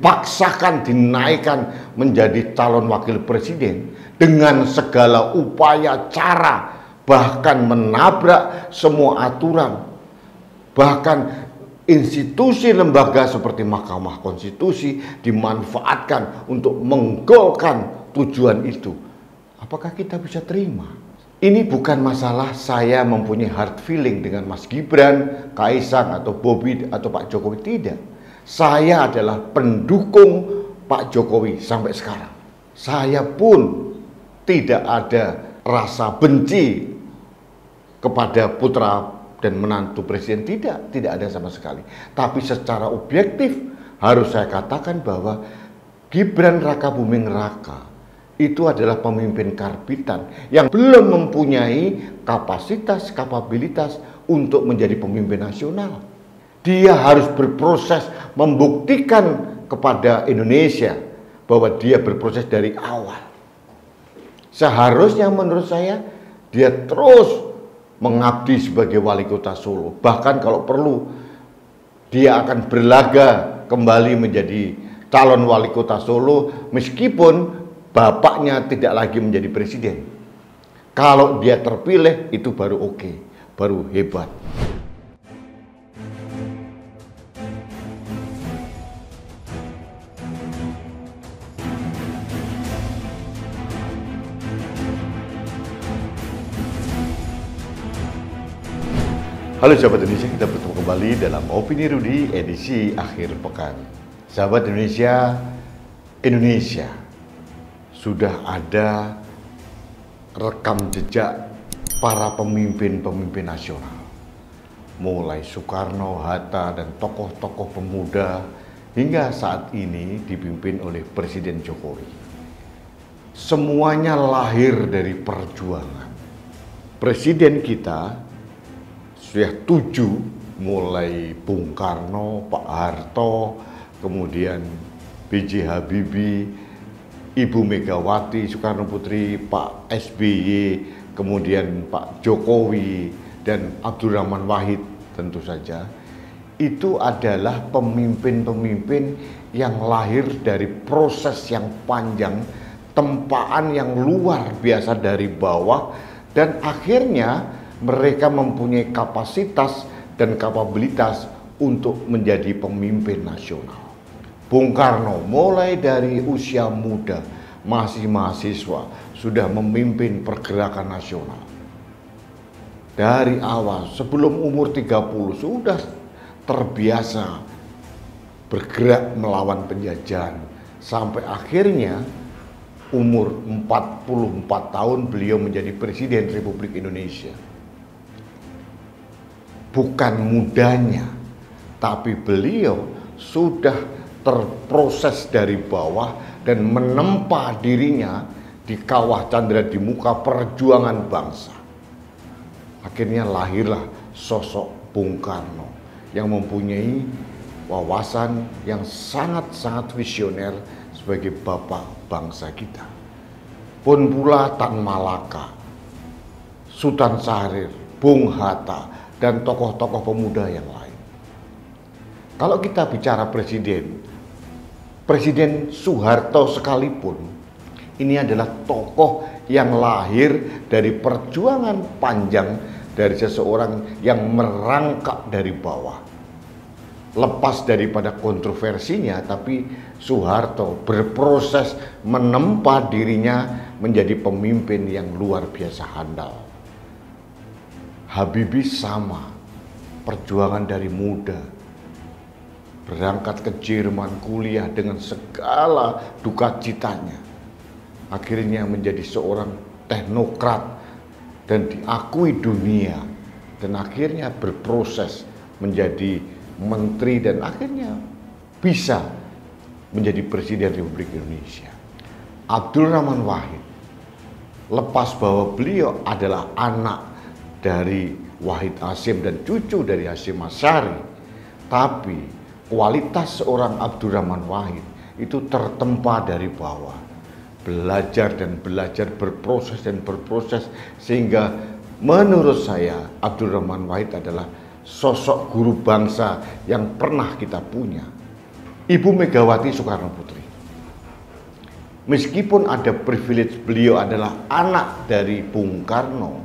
dipaksakan dinaikkan menjadi calon wakil presiden dengan segala upaya cara, bahkan menabrak semua aturan, bahkan institusi lembaga seperti Mahkamah Konstitusi dimanfaatkan untuk menggolkan tujuan itu. Apakah kita bisa terima? Ini bukan masalah saya mempunyai hard feeling dengan Mas Gibran, Kaisang, atau Bobi, atau Pak Jokowi. Tidak. Saya adalah pendukung Pak Jokowi sampai sekarang. Saya pun tidak ada rasa benci kepada putra dan menantu presiden, tidak ada sama sekali. Tapi secara objektif harus saya katakan bahwa Gibran Rakabuming Raka itu adalah pemimpin karbitan yang belum mempunyai kapasitas, kapabilitas untuk menjadi pemimpin nasional. Dia harus berproses membuktikan kepada Indonesia bahwa dia berproses dari awal. Seharusnya menurut saya dia terus mengabdi sebagai wali kota Solo. Bahkan kalau perlu dia akan berlaga kembali menjadi calon wali kota Solo meskipun bapaknya tidak lagi menjadi presiden. Kalau dia terpilih itu baru oke, baru hebat. Halo sahabat Indonesia, kita bertemu kembali dalam Opini Rudy edisi akhir pekan. Sahabat Indonesia, Indonesia sudah ada rekam jejak para pemimpin-pemimpin nasional. Mulai Soekarno, Hatta, dan tokoh-tokoh pemuda hingga saat ini dipimpin oleh Presiden Jokowi. Semuanya lahir dari perjuangan. Presiden kita sudah 7, mulai Bung Karno, Pak Harto, kemudian B.J. Habibie, Ibu Megawati Soekarno Putri, Pak SBY, kemudian Pak Jokowi, dan Abdurrahman Wahid tentu saja. Itu adalah pemimpin-pemimpin yang lahir dari proses yang panjang, tempaan yang luar biasa dari bawah, dan akhirnya mereka mempunyai kapasitas dan kapabilitas untuk menjadi pemimpin nasional. Bung Karno mulai dari usia muda, masih mahasiswa, sudah memimpin pergerakan nasional. Dari awal, sebelum umur 30, sudah terbiasa bergerak melawan penjajahan. Sampai akhirnya umur 44 tahun beliau menjadi Presiden Republik Indonesia. Bukan mudanya, tapi beliau sudah terproses dari bawah dan menempa dirinya di kawah Candra di muka perjuangan bangsa. Akhirnya lahirlah sosok Bung Karno yang mempunyai wawasan yang sangat-sangat visioner sebagai bapak bangsa kita. Pun pula Tan Malaka, Sultan Syahrir, Bung Hatta, dan tokoh-tokoh pemuda yang lain. Kalau kita bicara Presiden Soeharto sekalipun, ini adalah tokoh yang lahir dari perjuangan panjang dari seseorang yang merangkak dari bawah. Lepas daripada kontroversinya, tapi Soeharto berproses menempa dirinya menjadi pemimpin yang luar biasa handal. Habibie sama, perjuangan dari muda, berangkat ke Jerman kuliah dengan segala duka citanya, akhirnya menjadi seorang teknokrat dan diakui dunia, dan akhirnya berproses menjadi menteri dan akhirnya bisa menjadi Presiden Republik Indonesia. Abdurrahman Wahid, lepas bahwa beliau adalah anak dari Wahid Hasyim dan cucu dari Hasyim Asy'ari, tapi kualitas seorang Abdurrahman Wahid itu tertempa dari bawah. Belajar dan belajar, berproses dan berproses, sehingga menurut saya Abdurrahman Wahid adalah sosok guru bangsa yang pernah kita punya. Ibu Megawati Soekarno Putri. Meskipun ada privilege beliau adalah anak dari Bung Karno,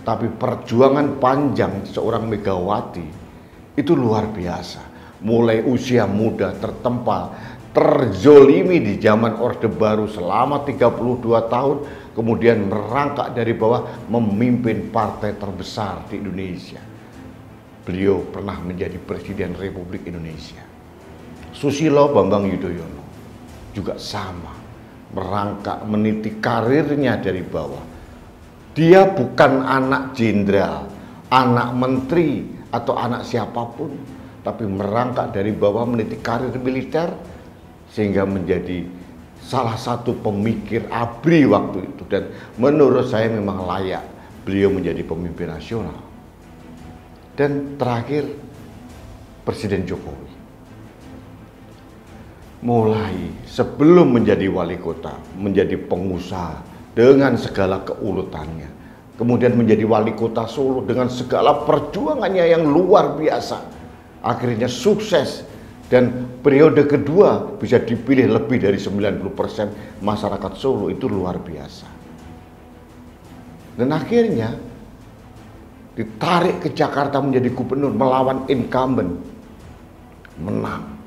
tapi perjuangan panjang seorang Megawati itu luar biasa. Mulai usia muda tertempa, terzolimi di zaman Orde Baru selama 32 tahun, kemudian merangkak dari bawah memimpin partai terbesar di Indonesia. Beliau pernah menjadi Presiden Republik Indonesia. Susilo Bambang Yudhoyono juga sama, merangkak meniti karirnya dari bawah. Dia bukan anak jenderal, anak menteri, atau anak siapapun, tapi merangkak dari bawah meniti karir militer sehingga menjadi salah satu pemikir ABRI waktu itu, dan menurut saya memang layak beliau menjadi pemimpin nasional. Dan terakhir, Presiden Jokowi. Mulai sebelum menjadi wali kota, menjadi pengusaha dengan segala keurutannya, kemudian menjadi wali kota Solo dengan segala perjuangannya yang luar biasa, akhirnya sukses, dan periode kedua bisa dipilih lebih dari 90% masyarakat Solo. Itu luar biasa. Dan akhirnya ditarik ke Jakarta menjadi gubernur melawan incumbent, menang,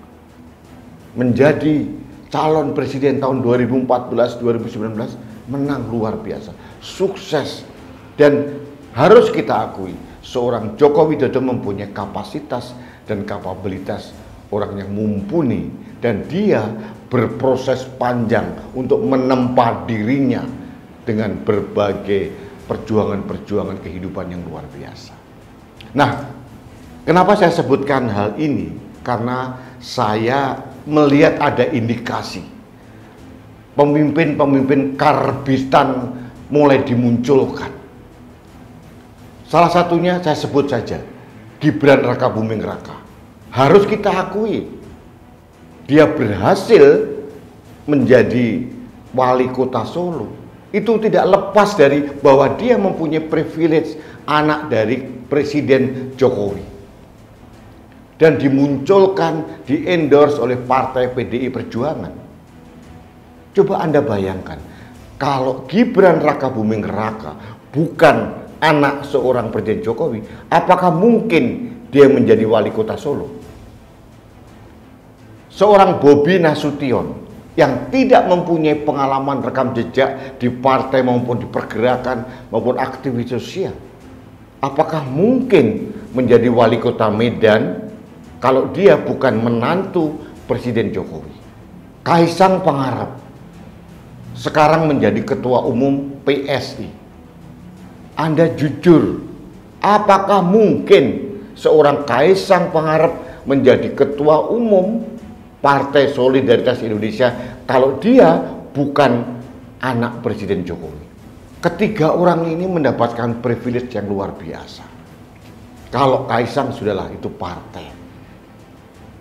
menjadi calon presiden tahun 2014-2019, menang luar biasa, sukses. Dan harus kita akui, seorang Joko Widodo mempunyai kapasitas dan kapabilitas orang yang mumpuni, dan dia berproses panjang untuk menempa dirinya dengan berbagai perjuangan-perjuangan kehidupan yang luar biasa. Nah, kenapa saya sebutkan hal ini? Karena saya melihat ada indikasi pemimpin-pemimpin karbistan mulai dimunculkan. Salah satunya saya sebut saja Gibran Rakabuming Raka. Harus kita akui, dia berhasil menjadi wali kota Solo. Itu tidak lepas dari bahwa dia mempunyai privilege anak dari Presiden Jokowi, dan dimunculkan, di-endorse oleh partai PDI Perjuangan. Coba Anda bayangkan, kalau Gibran Rakabuming Raka bukan anak seorang Presiden Jokowi, apakah mungkin dia menjadi wali kota Solo? Seorang Bobi Nasution yang tidak mempunyai pengalaman rekam jejak di partai maupun di pergerakan maupun aktivitas sosial, apakah mungkin menjadi wali kota Medan kalau dia bukan menantu Presiden Jokowi? Kaisang Pangarep sekarang menjadi ketua umum PSI. Anda jujur, apakah mungkin seorang Kaisang Pangarep menjadi ketua umum Partai Solidaritas Indonesia kalau dia bukan anak Presiden Jokowi? Ketiga orang ini mendapatkan privilege yang luar biasa. Kalau Kaisang sudahlah, itu partai,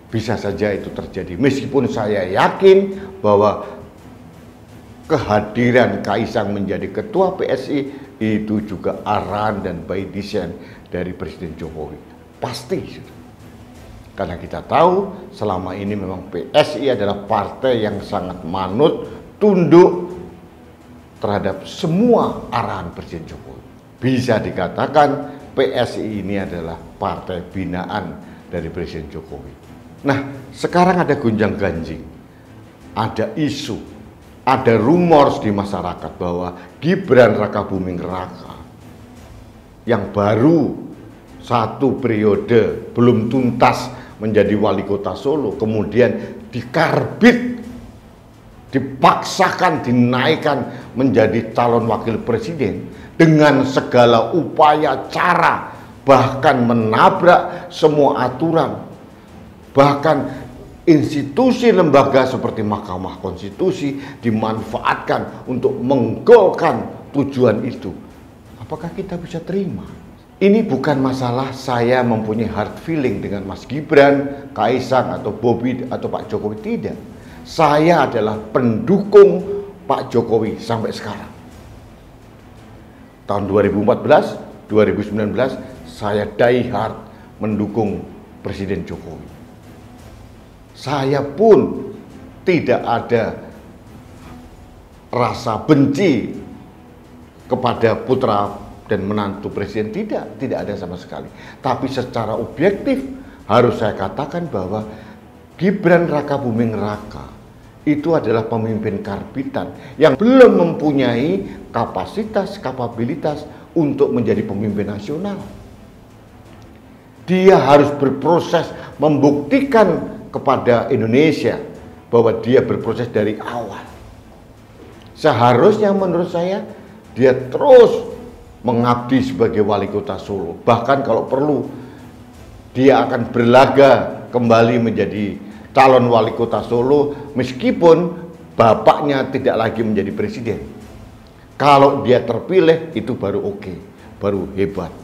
bisa saja itu terjadi. Meskipun saya yakin bahwa kehadiran Kaisang menjadi ketua PSI itu juga arahan dan by design dari Presiden Jokowi. Pasti. Karena kita tahu selama ini memang PSI adalah partai yang sangat manut, tunduk terhadap semua arahan Presiden Jokowi. Bisa dikatakan PSI ini adalah partai binaan dari Presiden Jokowi. Nah, sekarang ada gonjang-ganjing, ada isu, ada rumors di masyarakat bahwa Gibran Rakabuming Raka yang baru satu periode belum tuntas menjadi wali kota Solo, kemudian dikarbit, dipaksakan dinaikkan menjadi calon wakil presiden dengan segala upaya cara, bahkan menabrak semua aturan, bahkan institusi lembaga seperti Mahkamah Konstitusi dimanfaatkan untuk menggolkan tujuan itu. Apakah kita bisa terima? Ini bukan masalah saya mempunyai hard feeling dengan Mas Gibran, Kaisang, atau Bobi, atau Pak Jokowi. Tidak. Saya adalah pendukung Pak Jokowi sampai sekarang. Tahun 2014, 2019, saya die hard mendukung Presiden Jokowi. Saya pun tidak ada rasa benci kepada putra dan menantu presiden, tidak ada sama sekali. Tapi secara objektif harus saya katakan bahwa Gibran Rakabuming Raka itu adalah pemimpin karbitan yang belum mempunyai kapasitas untuk menjadi pemimpin nasional. Dia harus berproses membuktikan kepada Indonesia bahwa dia berproses dari awal. Seharusnya menurut saya dia terus mengabdi sebagai wali kota Solo. Bahkan kalau perlu dia akan berlaga kembali menjadi calon wali kota Solo meskipun bapaknya tidak lagi menjadi presiden. Kalau dia terpilih itu baru oke, baru hebat.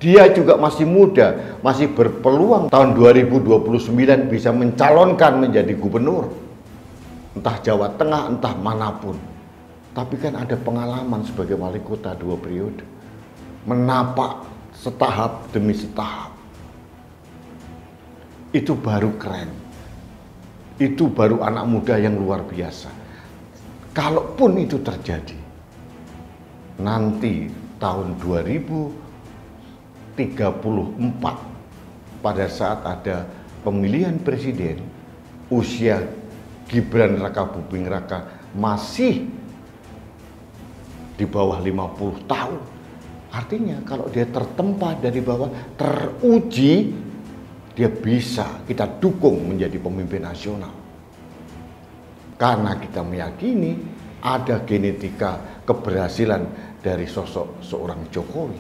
Dia juga masih muda, masih berpeluang tahun 2029 bisa mencalonkan menjadi gubernur. Entah Jawa Tengah, entah manapun. Tapi kan ada pengalaman sebagai wali kota 2 periode. Menapak setahap demi setahap. Itu baru keren. Itu baru anak muda yang luar biasa. Kalaupun itu terjadi, nanti tahun 2034 pada saat ada pemilihan presiden, usia Gibran Rakabuming Raka masih di bawah 50 tahun. Artinya kalau dia tertempa dari bawah, teruji, dia bisa kita dukung menjadi pemimpin nasional. Karena kita meyakini ada genetika keberhasilan dari sosok seorang Jokowi.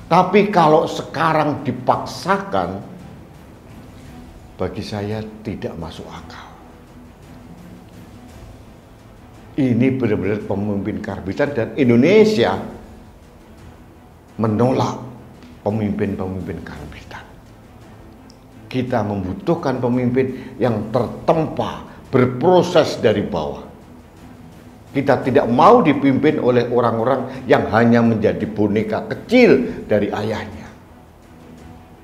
Tapi kalau sekarang dipaksakan, bagi saya tidak masuk akal. Ini benar-benar pemimpin karbitan dan Indonesia menolak pemimpin-pemimpin karbitan. Kita membutuhkan pemimpin yang tertempa, berproses dari bawah. Kita tidak mau dipimpin oleh orang-orang yang hanya menjadi boneka kecil dari ayahnya.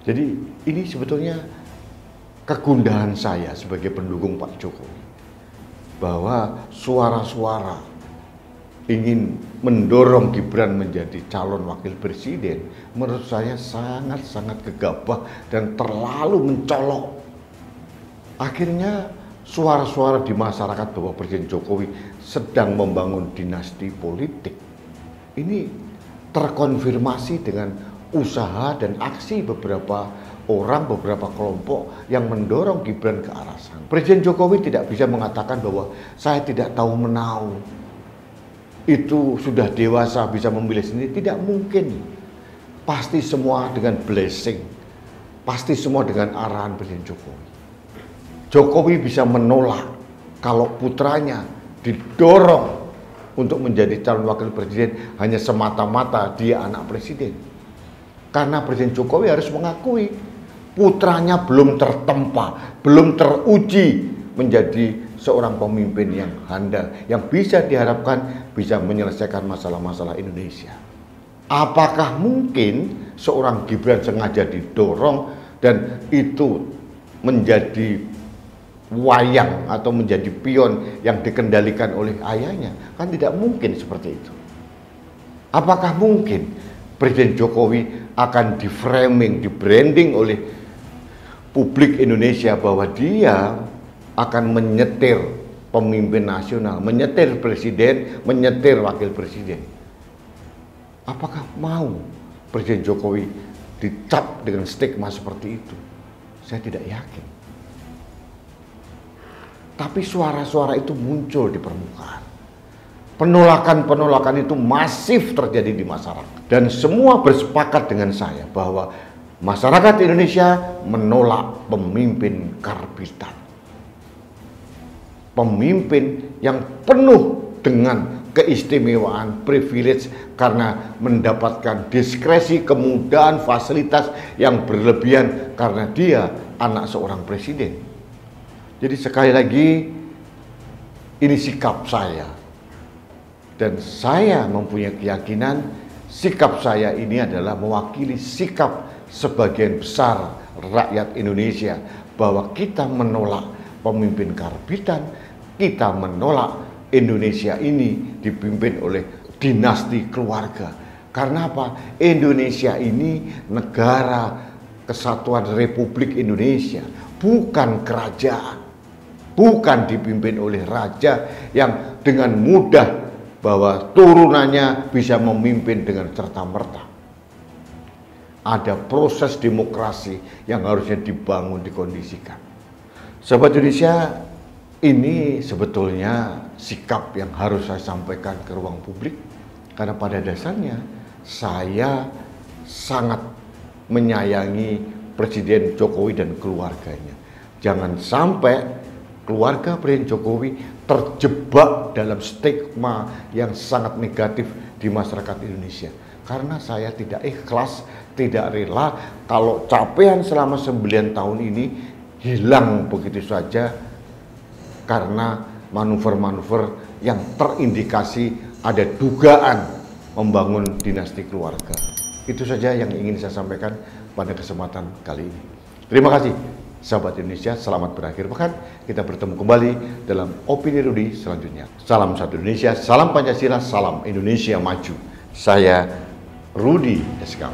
Jadi ini sebetulnya kegundahan saya sebagai pendukung Pak Jokowi. Bahwa suara-suara ingin mendorong Gibran menjadi calon wakil presiden, menurut saya sangat-sangat gegabah dan terlalu mencolok. Akhirnya suara-suara di masyarakat bahwa Presiden Jokowi sedang membangun dinasti politik ini terkonfirmasi dengan usaha dan aksi beberapa orang, beberapa kelompok yang mendorong Gibran ke arah sana. Presiden Jokowi tidak bisa mengatakan bahwa saya tidak tahu menau, itu sudah dewasa bisa memilih sendiri. Tidak mungkin. Pasti semua dengan blessing, pasti semua dengan arahan Presiden Jokowi. Jokowi bisa menolak kalau putranya didorong untuk menjadi calon wakil presiden hanya semata-mata dia anak presiden. Karena Presiden Jokowi harus mengakui putranya belum tertempa, belum teruji menjadi seorang pemimpin yang handal, yang bisa diharapkan bisa menyelesaikan masalah-masalah Indonesia. Apakah mungkin seorang Gibran sengaja didorong dan itu menjadi wayang atau menjadi pion yang dikendalikan oleh ayahnya? Kan tidak mungkin seperti itu. Apakah mungkin Presiden Jokowi akan di-framing, di-branding oleh publik Indonesia bahwa dia akan menyetir pemimpin nasional, menyetir presiden, menyetir wakil presiden? Apakah mau Presiden Jokowi dicap dengan stigma seperti itu? Saya tidak yakin. Tapi suara-suara itu muncul di permukaan. Penolakan-penolakan itu masif terjadi di masyarakat. Dan semua bersepakat dengan saya bahwa masyarakat Indonesia menolak pemimpin karbitan. Pemimpin yang penuh dengan keistimewaan, privilege karena mendapatkan diskresi, kemudahan, fasilitas yang berlebihan karena dia anak seorang presiden. Jadi sekali lagi, ini sikap saya. Dan saya mempunyai keyakinan sikap saya ini adalah mewakili sikap sebagian besar rakyat Indonesia bahwa kita menolak pemimpin karabitan, kita menolak Indonesia ini dipimpin oleh dinasti keluarga. Karena apa? Indonesia ini negara kesatuan Republik Indonesia, bukan kerajaan, bukan dipimpin oleh raja yang dengan mudah bahwa turunannya bisa memimpin dengan serta-merta. Ada proses demokrasi yang harusnya dibangun, dikondisikan. Sahabat Indonesia, ini sebetulnya sikap yang harus saya sampaikan ke ruang publik, karena pada dasarnya saya sangat menyayangi Presiden Jokowi dan keluarganya. Jangan sampai keluarga Presiden Jokowi terjebak dalam stigma yang sangat negatif di masyarakat Indonesia. Karena saya tidak ikhlas, tidak rela kalau capaian selama 9 tahun ini hilang begitu saja karena manuver-manuver yang terindikasi ada dugaan membangun dinasti keluarga. Itu saja yang ingin saya sampaikan pada kesempatan kali ini. Terima kasih sahabat Indonesia, selamat berakhir pekan. Kita bertemu kembali dalam Opini Rudy selanjutnya. Salam satu Indonesia, salam Pancasila, salam Indonesia maju. Saya Rudy SK.